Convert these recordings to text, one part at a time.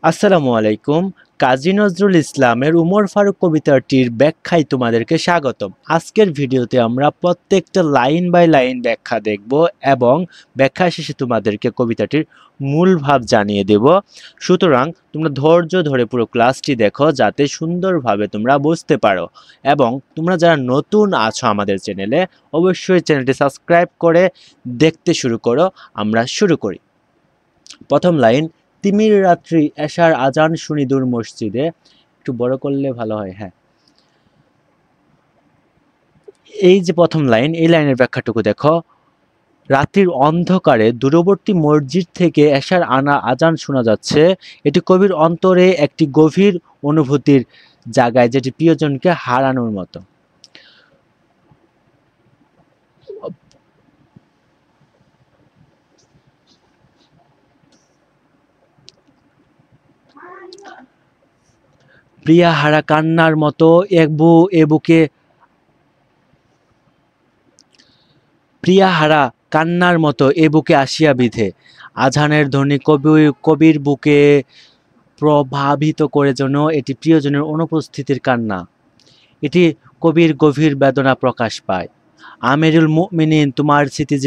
আসসালামু আলাইকুম। কাজী নজরুল ইসলামের উমর ফারুক কবিতাটির ব্যাখ্যায় তোমাদেরকে স্বাগতম। আজকের ভিডিওতে আমরা প্রত্যেকটা লাইন বাই লাইন ব্যাখ্যা দেখব এবং ব্যাখ্যা শেষে তোমাদেরকে কবিতাটির মূল ভাব জানিয়ে দেব। সুতরাং তোমরা ধৈর্য ধরে পুরো ক্লাসটি দেখো যাতে সুন্দরভাবে তোমরা বুঝতে পারো, এবং তোমরা যারা নতুন আছো আমাদের চ্যানেলে অবশ্যই চ্যানেলটি সাবস্ক্রাইব করে দেখতে শুরু করো। আমরা শুরু করি। প্রথম লাইন, তিমির রাত্রি এশার আজান শুনি দূর মসজিদে। একটু বড় করলে ভালো হয়। হ্যাঁ, এই যে প্রথম লাইন, এই লাইনের ব্যাখ্যাটুকু দেখো। রাত্রির অন্ধকারে দূরবর্তী মসজিদ থেকে এশার আজান শোনা যাচ্ছে। এটি কবির অন্তরে একটি গভীর অনুভূতির জায়গায়, যেটি প্রিয়জনকে হারানোর মতো। প্রিয়া হারা কান্নার মতো এ বুকে প্রিয়াহারা কান্নার মতো এ বুকে আসিয়া বিধে। আজানের ধ্বনি কবির বুকে প্রভাবিত করে, যেন এটি প্রিয়জনের অনুপস্থিতির কান্না। এটি কবির গভীর বেদনা প্রকাশ পায়। আমিরুল মুমিনিন, তোমার স্মৃতি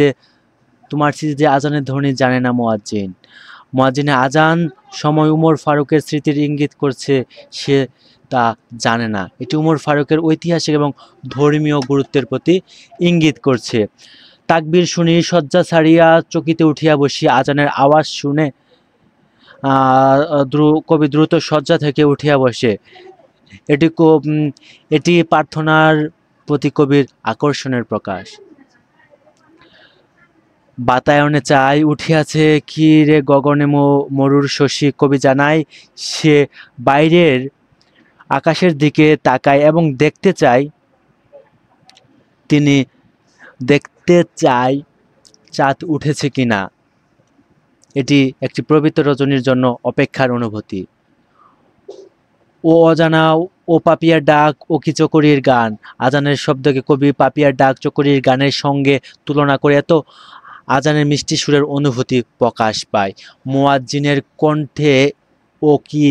যে আজানের ধ্বনি জানে না মুয়াজ্জিন। মুয়াজ্জিনের আজান সময় উমর ফারুকের স্মৃতির ইঙ্গিত করছে, সে তা জানে না। এটি উমর ফারুকের ঐতিহাসিক এবং ধর্মীয় গুরুত্বের প্রতি ইঙ্গিত করছে। তাকবীর শুনি শয্যা ছাড়িয়া চকিতে উঠিয়া বসি। আজানের আওয়াজ শুনে কবি দ্রুত শয্যা থেকে উঠিয়া বসে। এটি এটি প্রার্থনার প্রতি কবির আকর্ষণের প্রকাশ। বাতায়নে চাই উঠিয়াছে কি রে গগনে মরুর শশী। কবি জানায় সে বাইরের আকাশের দিকে তাকায় এবং তিনি দেখতে চায় চাঁদ উঠেছে কিনা। এটি একটি পবিত্র রজনীর জন্য অপেক্ষার অনুভূতি। ও অজানা, ও পাপিয়ার ডাক, ও কি চকরির গান। আজানের শব্দকে কবি পাপিয়ার ডাক, চকরির গানের সঙ্গে তুলনা করে এত আজানের মিষ্টি সুরের অনুভূতি প্রকাশ পায়। মুয়াজ্জিনের কণ্ঠে ও কি,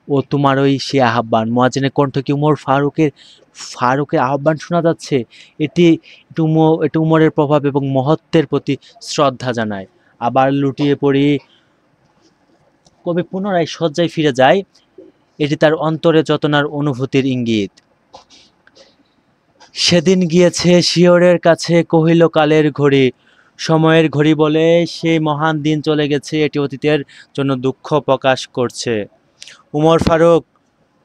ও তোমারই সে আহ্বান। মুয়াজ্জিনের কণ্ঠ কি উমর ফারুকের আহ্বান শোনা যাচ্ছে। এটি এটি উমরের প্রভাব এবং মহত্বের প্রতি শ্রদ্ধা জানায়। আবার লুটিয়ে পড়ি, কবি পুনরায় শয্যায় ফিরে যায়। এটি তার অন্তরে চেতনার অনুভূতির ইঙ্গিত। সেদিন গিয়েছে শিয়রের কাছে, কহিল কালের ঘড়ি। সময়ের ঘড়ি বলে সেই মহান দিন চলে গেছে। এটি অতীতের জন্য দুঃখ প্রকাশ করছে।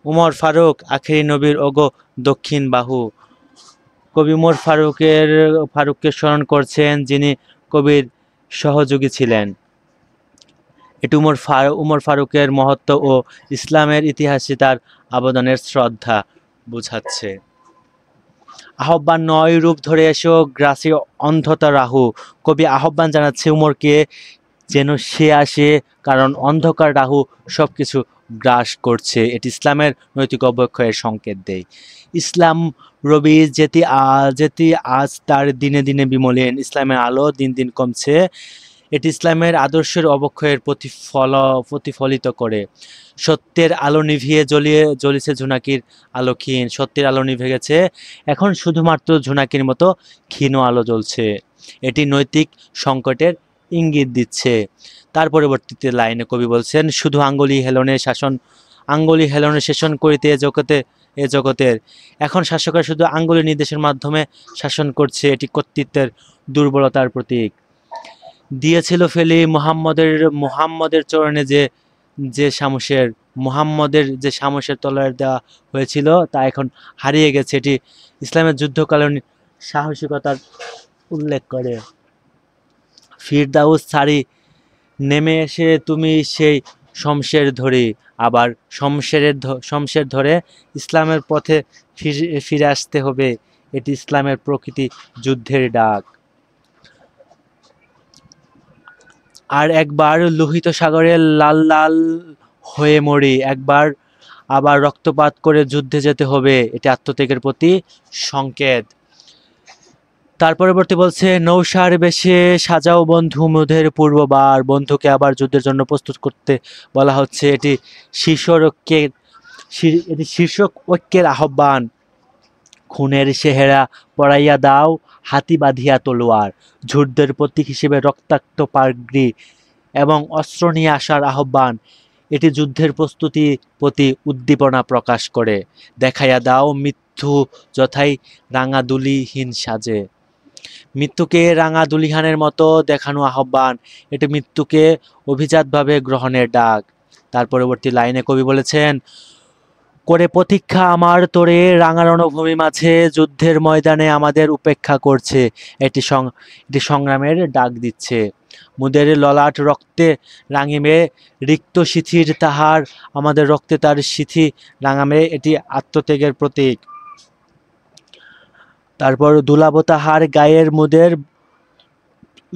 উমর ফারুক আখেরি নবীর ওগো দক্ষিণ বাহু। কবি ফারুককে স্মরণ করছেন, যিনি কবির সহযোগী ছিলেন। এটি উমর ফারুকের মহত্ব ও ইসলামের ইতিহাসে তার অবদানের শ্রদ্ধা বোঝাচ্ছে। আহ্বান নয়, রূপ ধরে এসো গ্রাসী অন্ধতা রাহু। কবি আহ্বান জানাচ্ছে উমরকে, যেন সে আসে, কারণ অন্ধকার রাহু সবকিছু গ্রাস করছে। এটি ইসলামের নৈতিক অবক্ষয়ের সংকেত দেয়। ইসলাম রবি যেটি আজ তার দিনে দিনে বিমলিন। ইসলামের আলো দিন দিন কমছে। এটি ইসলামের আদর্শের অবক্ষয়ের প্রতিফলিত করে। সত্যের আলো নিভিয়ে জ্বলিছে ঝোনাকির আলো ক্ষীণ। সত্যের আলো নিভে গেছে, এখন শুধুমাত্র ঝোনাকির মতো ক্ষীণ আলো জ্বলছে। এটি নৈতিক সংকটের ইঙ্গিত দিচ্ছে। তার পরবর্তীতে লাইনে কবি বলছেন, শুধু আঙ্গুলি হেলনে শাসন করিতে এ জগতের। এখন শাসকের শুধু আঙ্গুলি নির্দেশের মাধ্যমে শাসন করছে। এটি কর্তৃত্বের দুর্বলতার প্রতীক। দিয়েছিল ফেলি মুহাম্মদের চরণে যে সামসের তলোয়ার দেওয়া হয়েছিল, তা এখন হারিয়ে গেছে। এটি ইসলামের যুদ্ধকালীন সাহসিকতার উল্লেখ করে। ফিরদাউস ছাড়ি নেমে এসে তুমি সেই শমশের ধরি। আবার শমশের ধরে ইসলামের পথে ফিরে আসতে হবে। এটি ইসলামের প্রকৃতি যুদ্ধের ডাক। আর একবার লোহিত সাগরে লাল লাল হয়ে মরি, আবার রক্তপাত করে যুদ্ধে যেতে হবে। এটি আত্মত্যাগের প্রতি সংকেত। তার পরবর্তী বলছে, নৌসার বেশে সাজাও বন্ধু মোদের পূর্ববার। বন্ধুকে আবার যুদ্ধের জন্য প্রস্তুত করতে বলা হচ্ছে। এটি শীর্ষ ঐক্যের আহ্বান। খুনের সেহেরা পড়াইয়া দাও, হাতি বাঁধিয়া তলোয়ার। যুদ্ধের প্রতীক হিসেবে রক্তাক্ত পাগড়ি এবং অস্ত্র নিয়ে আসার আহ্বান। এটি যুদ্ধের প্রস্তুতি প্রতি উদ্দীপনা প্রকাশ করে। দেখাইয়া দাও মৃত্যু যথাই রাঙা দুলিহীন সাজে। মৃত্যুকে রাঙা দুলিহানের মতো দেখানো আহ্বান। এটি মৃত্যুকে অভিজাতভাবে গ্রহণের ডাক। তার পরবর্তী লাইনে কবি বলেছেন, করে প্রতীক্ষা আমার তোরে রাঙা রণভূমি মাঝে, যুদ্ধের ময়দানে আমাদের উপেক্ষা করছে। এটি সংগ্রামের ডাক দিচ্ছে। মুদের ললাট রক্তে রাঙিবে, রিক্ত সিথির তাহার, আমাদের রক্তে তার সিথি রাঙাবে। এটি আত্মত্যাগের প্রতীক। তারপর দুলাবো তাহার গায়ের মুদের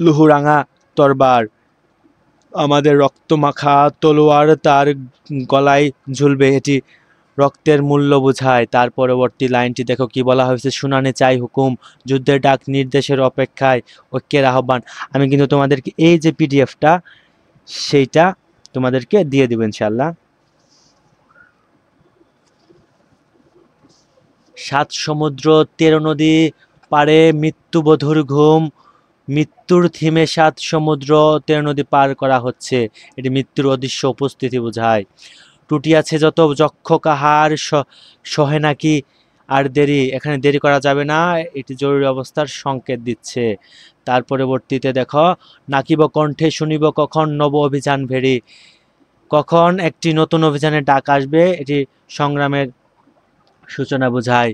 লুহুরাঙা তরবার, আমাদের রক্তমাখা তলোয়ার তার গলায় ঝুলবে। এটি রক্তের মূল্য বোঝায়। তার পরবর্তী লাইনটি দেখো কি বলা হয়েছে, শুনানি চাই হুকুম, যুদ্ধের ডাক নির্দেশের অপেক্ষায়, ঐক্যের আহ্বান। আমি কিন্তু তোমাদেরকে এই যে পিডিএফটা সেইটা তোমাদেরকে দিয়ে দেব ইনশাল্লাহ। 7 সমুদ্র 13 নদী পারে মৃত্যুবধূর ঘুম, মৃত্যুর থিমে 7 সমুদ্র 13 নদী পার করা হচ্ছে। এটি মৃত্যুর অদৃশ্য উপস্থিতি বোঝায়। টুটিয়াছে যত যক্ষ কাহার, সহে নাকি আর দেরি। এখানে দেরি করা যাবে না, এটি জরুরি অবস্থার সংকেত দিচ্ছে। তার পরবর্তীতে দেখো, নাকিব কণ্ঠে শুনিব কখন নব অভিযান ভেরি। কখন একটি নতুন অভিযানের ডাক আসবে, এটি সংগ্রামের সূচনা বোঝায়।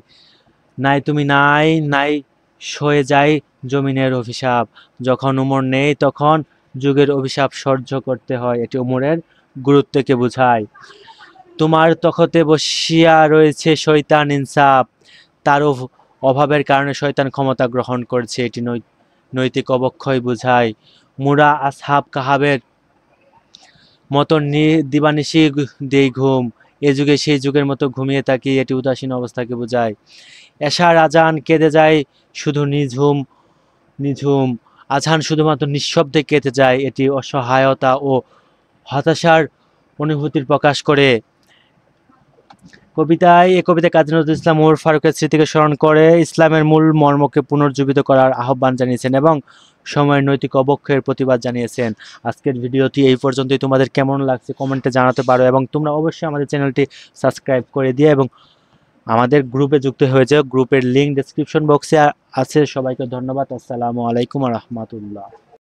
নাই তুমি নাই নাই সয়ে যায় জমিনের অভিশাপ। যখন উমর নেই তখন যুগের অভিশাপ সহ্য করতে হয়। এটি উমরের গুরুত্বকে বোঝায়। তোমার তখতে বসিয়া রয়েছে শয়তান ইনসাফ, তার অভাবের কারণে শয়তান ক্ষমতা গ্রহণ করছে। এটি নৈতিক অবক্ষয় বোঝায়। মুরা আসহাব কাহাবের মতো দিবানিশি দেই ঘুম, এ যুগে সেই যুগের মতো ঘুমিয়ে থাকি। এটি উদাসীন অবস্থাকে বোঝায়। এশার আজান কেঁদে যায় শুধু নিঝুম নিঝুম, আজান শুধুমাত্র নিঃশব্দে কেটে যায়। এটি অসহায়তা ও হতাশার অনুভূতির প্রকাশ করে। এই কবিতায় কাজী নজরুল ইসলাম ওমর ফারুকের স্মৃতিকে স্মরণ করে ইসলামের মূল মর্মকে পুনর্জীবিত করার আহ্বান জানিয়েছেন এবং সময়ের নৈতিক অবক্ষয়ের প্রতিবাদ জানিয়েছেন। আজকের ভিডিওটি এই পর্যন্তই। তোমাদের কেমন লাগছে কমেন্টে জানাতে পারো এবং তোমরা অবশ্যই আমাদের চ্যানেলটি সাবস্ক্রাইব করে দিয়ে এবং আমাদের গ্রুপে যুক্ত হয়ে যাও। গ্রুপের লিঙ্ক ডেসক্রিপশন বক্সে আছে। সবাইকে ধন্যবাদ। আসসালামু আলাইকুম ওয়া রাহমাতুল্লাহ।